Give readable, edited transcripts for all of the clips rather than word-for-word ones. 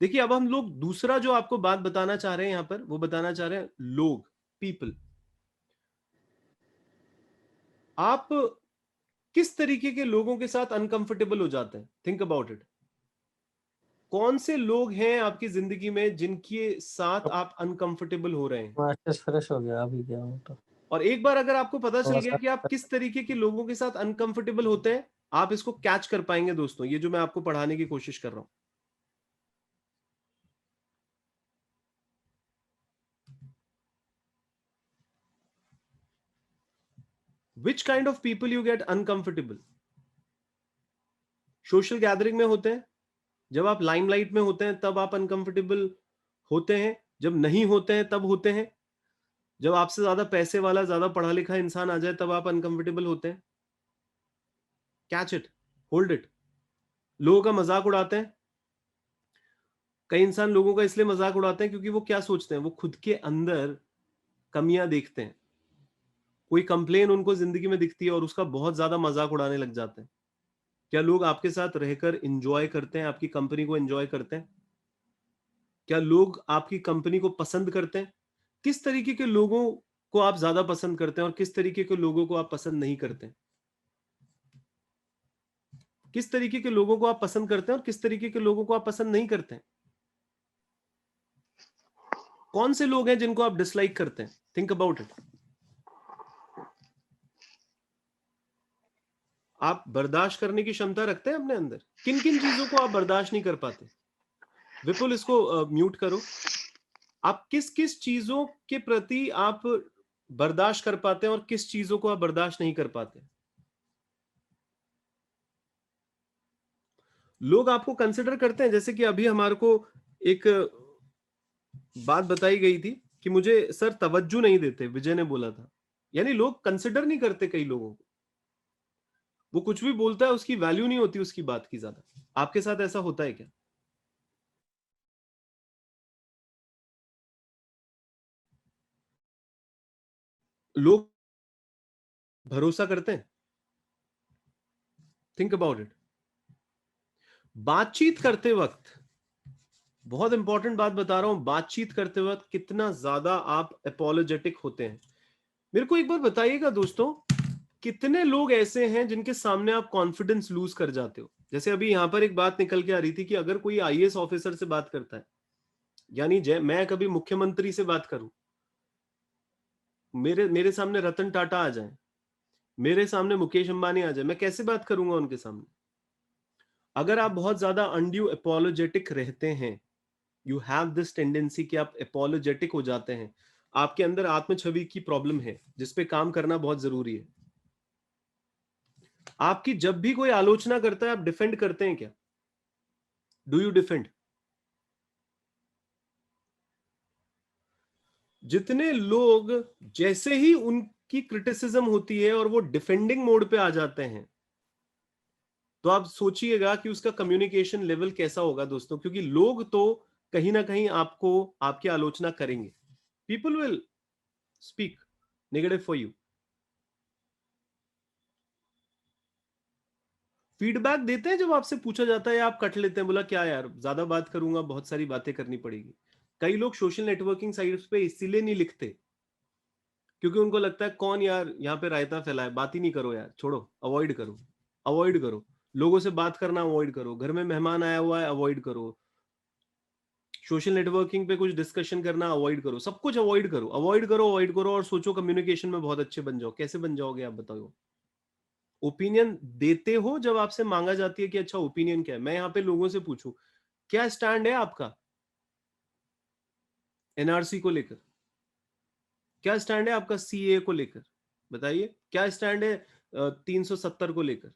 देखिए, अब हम लोग दूसरा जो आपको बात बताना चाह रहे हैं यहां पर, वो बताना चाह रहे हैं लोग, पीपल। आप किस तरीके के लोगों के साथ अनकंफर्टेबल हो जाते हैं? Think about it. कौन से लोग हैं आपकी जिंदगी में जिनके साथ अब आप अनकंफर्टेबल हो रहे हैं? मैसेज फ्रेश हो गया अभी क्या हो तो और एक बार अगर आपको पता चल गया थोड़ा-सा कि आप किस तरीके के लोगों के साथ अनकंफर्टेबल होते हैं, आप इसको कैच कर पाएंगे दोस्तों, ये जो मैं आपको पढ़ाने की कोशिश कर रहा हूं। Which kind of people you get uncomfortable? Social gathering में होते हैं, जब आप लाइमलाइट में होते हैं तब आप अनकंफर्टेबल होते हैं, जब नहीं होते हैं तब होते हैं, जब आपसे ज्यादा पैसे वाला, ज्यादा पढ़ा लिखा इंसान आ जाए तब आप अनकंफर्टेबल होते हैं। Catch it, hold it. लोगों का मजाक उड़ाते हैं। कई इंसान लोगों का इसलिए मजाक उड़ाते हैं क्योंकि वो क्या सोचते हैं, वो खुद के अंदर कमियां देखते हैं। कोई कंप्लेन उनको जिंदगी में दिखती है और उसका बहुत ज्यादा मजाक उड़ाने लग जाते हैं। क्या लोग आपके साथ रहकर इंजॉय करते हैं, आपकी कंपनी को एंजॉय करते हैं? क्या लोग आपकी कंपनी को पसंद करते हैं? किस तरीके के लोगों को आप ज्यादा पसंद करते हैं और किस तरीके के लोगों को आप पसंद नहीं करते हैं? किस तरीके के लोगों को आप पसंद करते हैं और किस तरीके के लोगों को आप पसंद नहीं करते हैं? कौन से लोग हैं जिनको आप डिसलाइक करते हैं? Think about it. आप बर्दाश्त करने की क्षमता रखते हैं अपने अंदर? किन किन चीजों को आप बर्दाश्त नहीं कर पाते? विपुल, इसको म्यूट करो। आप किस किस चीजों के प्रति आप बर्दाश्त कर पाते हैं और किस चीजों को आप बर्दाश्त नहीं कर पाते? लोग आपको कंसिडर करते हैं, जैसे कि अभी हमारे को एक बात बताई गई थी कि मुझे सर तवज्जो नहीं देते, विजय ने बोला था। यानी लोग कंसिडर नहीं करते कई लोगों को। वो कुछ भी बोलता है, उसकी वैल्यू नहीं होती उसकी बात की ज्यादा। आपके साथ ऐसा होता है क्या? लोग भरोसा करते हैं? Think about it. बातचीत करते वक्त, बहुत इंपॉर्टेंट बात बता रहा हूं, बातचीत करते वक्त कितना ज्यादा आप अपोलोजेटिक होते हैं। मेरे को एक बार बताइएगा दोस्तों, कितने लोग ऐसे हैं जिनके सामने आप कॉन्फिडेंस लूज कर जाते हो? जैसे अभी यहां पर एक बात निकल के आ रही थी कि अगर कोई आईएएस ऑफिसर से बात करता है, यानी जय मैं कभी मुख्यमंत्री से बात करूं, मेरे मेरे सामने रतन टाटा आ जाए, मेरे सामने मुकेश अंबानी आ जाए, मैं कैसे बात करूंगा उनके सामने? अगर आप बहुत ज्यादा अनड्यू अपोलोजेटिक रहते हैं, यू हैव दिस टेंडेंसी कि आप अपोलोजेटिक हो जाते हैं, आपके अंदर आत्म छवि की प्रॉब्लम है जिसपे काम करना बहुत जरूरी है। आपकी जब भी कोई आलोचना करता है, आप डिफेंड करते हैं क्या? Do you defend? जितने लोग जैसे ही उनकी क्रिटिसिज्म होती है और वो डिफेंडिंग मोड पे आ जाते हैं, तो आप सोचिएगा कि उसका कम्युनिकेशन लेवल कैसा होगा दोस्तों, क्योंकि लोग तो कहीं ना कहीं आपको आपकी आलोचना करेंगे। People will speak negative for you. Feedback देते हैं जब आपसे पूछा जाता है, या आप कट लेते हैं, बोला क्या यार ज्यादा बात करूंगा, बहुत सारी बातें करनी पड़ेगी। कई लोग सोशल नेटवर्किंग साइट्स पे इसीलिए नहीं लिखते क्योंकि उनको लगता है कौन यार यहाँ पे रायता फैलाए, बात ही नहीं करो यार, छोड़ो, अवॉइड करो, अवॉइड करो। लोगों से बात करना अवॉइड करो, घर में मेहमान आया हुआ है अवॉइड करो, सोशल नेटवर्किंग पे कुछ डिस्कशन करना अवॉइड करो, सब कुछ अवॉइड करो, अवॉइड करो, अवॉइड करो, और सोचो कम्युनिकेशन में बहुत अच्छे बन जाओ। कैसे बन जाओगे आप बताओ? ओपिनियन देते हो जब आपसे मांगा जाती है कि अच्छा ओपिनियन क्या है। मैं यहाँ पे लोगों से पूछूं क्या स्टैंड है आपका एनआरसी को लेकर, क्या स्टैंड है आपका सीए को लेकर, बताइए क्या स्टैंड है 370 को लेकर,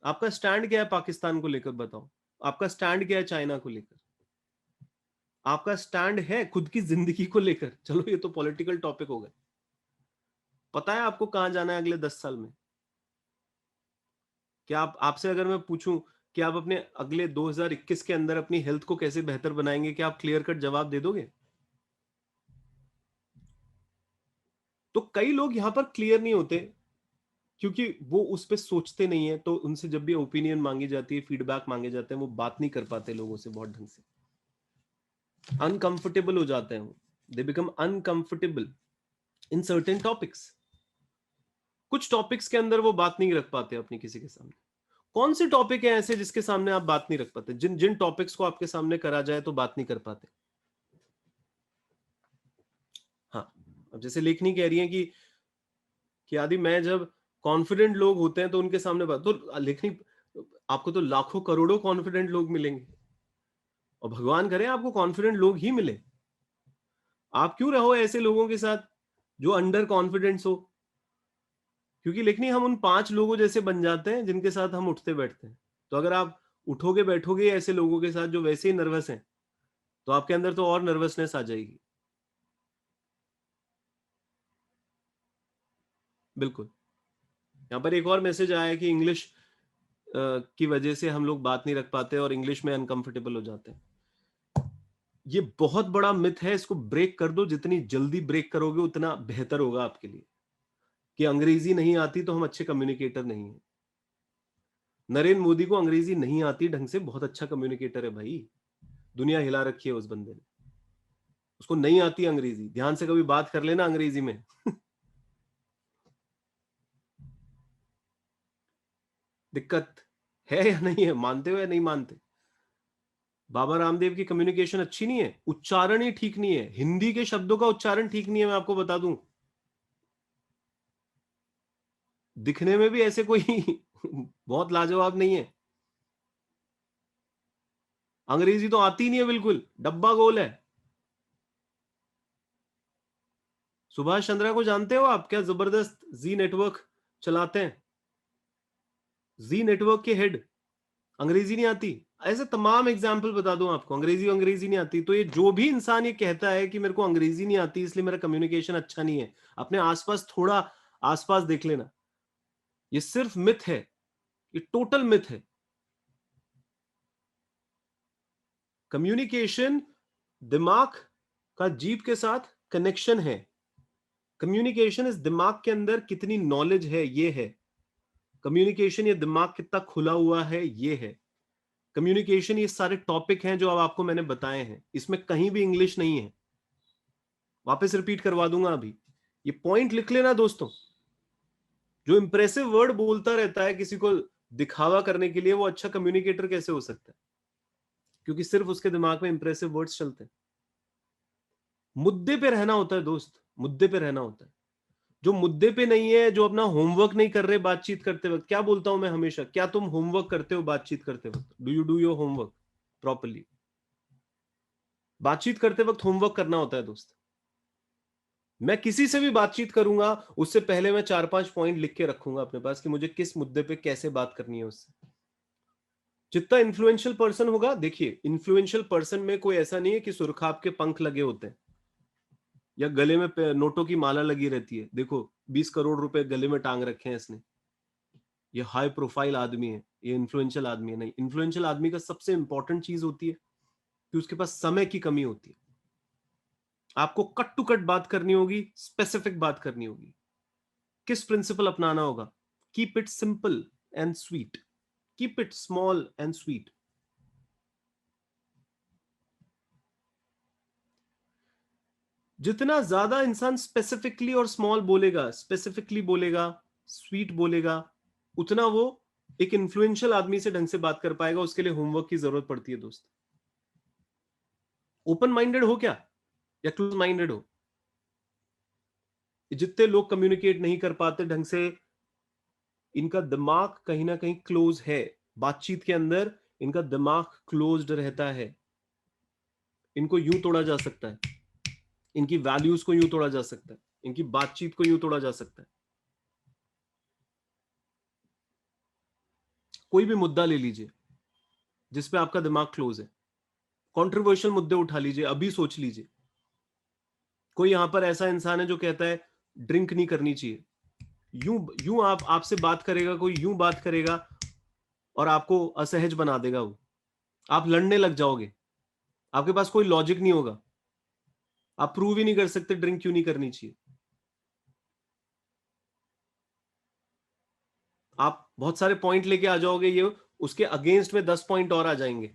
आपका स्टैंड क्या है पाकिस्तान को लेकर, बताओ आपका स्टैंड क्या है चाइना को लेकर, आपका स्टैंड है खुद की जिंदगी को लेकर। चलो ये तो पॉलिटिकल टॉपिक हो गए। पता है आपको कहां जाना है अगले 10 साल में? क्या आप आपसे अगर मैं पूछूं कि आप अपने अगले 2021 के अंदर अपनी हेल्थ को कैसे बेहतर बनाएंगे, क्या आप क्लियर कट जवाब दे दोगे? तो कई लोग यहां पर क्लियर नहीं होते क्योंकि वो उस पर सोचते नहीं है, तो उनसे जब भी ओपिनियन मांगी जाती है, फीडबैक मांगे जाते हैं, वो बात नहीं कर पाते लोगों से बहुत ढंग से। अनकंफर्टेबल हो जाते हैं वो, they become uncomfortable in certain topics. कुछ टॉपिक्स के अंदर वो बात नहीं रख पाते अपनी किसी के सामने। कौन से टॉपिक है ऐसे जिसके सामने आप बात नहीं रख पाते, जिन जिन टॉपिक्स को आपके सामने करा जाए तो बात नहीं कर पाते? हाँ, अब जैसे लेखनी कह रही है कि आदि मैं जब कॉन्फिडेंट लोग होते हैं तो उनके सामने बात, तो लेखनी आपको तो लाखों करोड़ों कॉन्फिडेंट लोग मिलेंगे, और भगवान करे आपको कॉन्फिडेंट लोग ही मिले। आप क्यों रहो ऐसे लोगों के साथ जो अंडर कॉन्फिडेंस हो? क्योंकि लेखनी हम उन 5 लोगों जैसे बन जाते हैं जिनके साथ हम उठते बैठते हैं। तो अगर आप उठोगे बैठोगे ऐसे लोगों के साथ जो वैसे ही नर्वस हैं, तो आपके अंदर तो और नर्वसनेस आ जाएगी। बिल्कुल। यहाँ पर एक और मैसेज आया है कि इंग्लिश की वजह से हम लोग बात नहीं रख पाते और इंग्लिश में अनकंफर्टेबल हो जाते हैं। ये बहुत बड़ा मिथ है, इसको ब्रेक कर दो। जितनी जल्दी ब्रेक करोगे उतना बेहतर होगा आपके लिए। कि अंग्रेजी नहीं आती तो हम अच्छे कम्युनिकेटर नहीं है। नरेंद्र मोदी को अंग्रेजी नहीं आती ढंग से, बहुत अच्छा कम्युनिकेटर है भाई। दुनिया हिला रखी है उस बंदे ने। उसको नहीं आती अंग्रेजी, ध्यान से कभी बात कर लेना अंग्रेजी में। दिक्कत है या नहीं है, मानते हो या नहीं मानते? बाबा रामदेव की कम्युनिकेशन अच्छी नहीं है, उच्चारण ही ठीक नहीं है, हिंदी के शब्दों का उच्चारण ठीक नहीं है, मैं आपको बता दूं। दिखने में भी ऐसे कोई बहुत लाजवाब नहीं है। अंग्रेजी तो आती नहीं है बिल्कुल, डब्बा गोल है। सुभाष चंद्रा को जानते हो आप? क्या जबरदस्त जी नेटवर्क चलाते हैं, जी नेटवर्क के हेड। अंग्रेजी नहीं आती। ऐसे तमाम एग्जाम्पल बता दूं आपको, अंग्रेजी नहीं आती। तो ये जो भी इंसान ये कहता है कि मेरे को अंग्रेजी नहीं आती इसलिए मेरा कम्युनिकेशन अच्छा नहीं है, अपने आसपास थोड़ा आसपास देख लेना। ये सिर्फ मिथ है, ये टोटल मिथ है। कम्युनिकेशन दिमाग का जीभ के साथ कनेक्शन है। कम्युनिकेशन इस दिमाग के अंदर कितनी नॉलेज है ये है। कम्युनिकेशन ये दिमाग कितना खुला हुआ है ये है। कम्युनिकेशन ये सारे टॉपिक हैं जो अब आपको मैंने बताए हैं, इसमें कहीं भी इंग्लिश नहीं है। वापस रिपीट करवा दूंगा अभी, ये पॉइंट लिख लेना दोस्तों। जो इंप्रेसिव वर्ड बोलता रहता है किसी को दिखावा करने के लिए, वो अच्छा कम्युनिकेटर कैसे हो सकता है? क्योंकि सिर्फ उसके दिमाग में इंप्रेसिव वर्ड्स चलते हैं। मुद्दे पे रहना होता है दोस्त, मुद्दे पे रहना होता है। जो मुद्दे पे नहीं है, जो अपना होमवर्क नहीं कर रहे बातचीत करते वक्त, क्या बोलता हूं मैं हमेशा, क्या तुम होमवर्क करते हो बातचीत करते वक्त? Do you do your homework properly? बातचीत करते वक्त होमवर्क करना होता है दोस्त। मैं किसी से भी बातचीत करूंगा उससे पहले मैं 4-5 पॉइंट लिख के रखूंगा अपने पास कि मुझे किस मुद्दे पे कैसे बात करनी है उससे। जितना इन्फ्लुएंशियल पर्सन होगा, देखिए इन्फ्लुएंशियल पर्सन में कोई ऐसा नहीं है कि सुरखाब के पंख लगे होते हैं या गले में नोटों की माला लगी रहती है। देखो 20 करोड़ रुपए गले में टांग रखे हैं इसने, ये हाई प्रोफाइल आदमी है, ये इन्फ्लुएंशियल आदमी है। नहीं, इन्फ्लुएंशियल आदमी का सबसे इंपॉर्टेंट चीज होती है कि उसके पास समय की कमी होती है। आपको कट टू कट बात करनी होगी, स्पेसिफिक बात करनी होगी। किस प्रिंसिपल अपनाना होगा? Keep it simple and sweet, keep it small and sweet. जितना ज्यादा इंसान स्पेसिफिकली और स्मॉल बोलेगा, स्पेसिफिकली बोलेगा, स्वीट बोलेगा, उतना वो एक इन्फ्लुएंशियल आदमी से ढंग से बात कर पाएगा। उसके लिए होमवर्क की जरूरत पड़ती है दोस्त। ओपन माइंडेड हो क्या या क्लोज माइंडेड हो? जितने लोग कम्युनिकेट नहीं कर पाते ढंग से, इनका दिमाग कहीं ना कहीं क्लोज है। बातचीत के अंदर इनका दिमाग क्लोज्ड रहता है। इनको यूं तोड़ा जा सकता है, इनकी वैल्यूज को यूं तोड़ा जा सकता है, इनकी बातचीत को यूं तोड़ा जा सकता है। कोई भी मुद्दा ले लीजिए जिसपे आपका दिमाग क्लोज है, कंट्रोवर्शियल मुद्दे उठा लीजिए, अभी सोच लीजिए। कोई यहां पर ऐसा इंसान है जो कहता है ड्रिंक नहीं करनी चाहिए, यूं यूं आप आपसे बात करेगा, कोई यूं बात करेगा और आपको असहज बना देगा वो, आप लड़ने लग जाओगे, आपके पास कोई लॉजिक नहीं होगा, आप प्रूव ही नहीं कर सकते ड्रिंक क्यों नहीं करनी चाहिए। आप बहुत सारे पॉइंट लेके आ जाओगे, ये उसके अगेंस्ट में 10 पॉइंट और आ जाएंगे।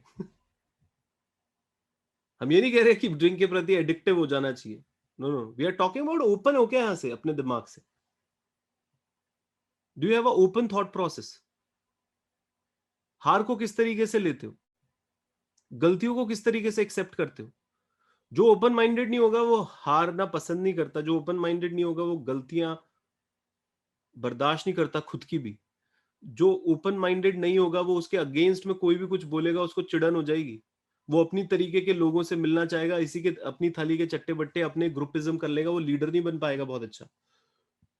हम ये नहीं कह रहे कि ड्रिंक के प्रति एडिक्टिव हो जाना चाहिए, no no, we are talking about open होके यहां से अपने दिमाग से, do you have a open thought process? हार को किस तरीके से लेते हो, गलतियों को किस तरीके से एक्सेप्ट करते हो? जो ओपन माइंडेड नहीं होगा वो हारना पसंद नहीं करता, जो ओपन माइंडेड नहीं होगा वो गलतियां बर्दाश्त नहीं करता खुद की भी, जो ओपन माइंडेड नहीं होगा वो उसके अगेंस्ट में कोई भी कुछ बोलेगा उसको चिड़न हो जाएगी, वो अपनी तरीके के लोगों से मिलना चाहेगा, इसी के अपनी थाली के चट्टे बट्टे अपने ग्रुपिज्म कर लेगा, वो लीडर नहीं बन पाएगा बहुत अच्छा।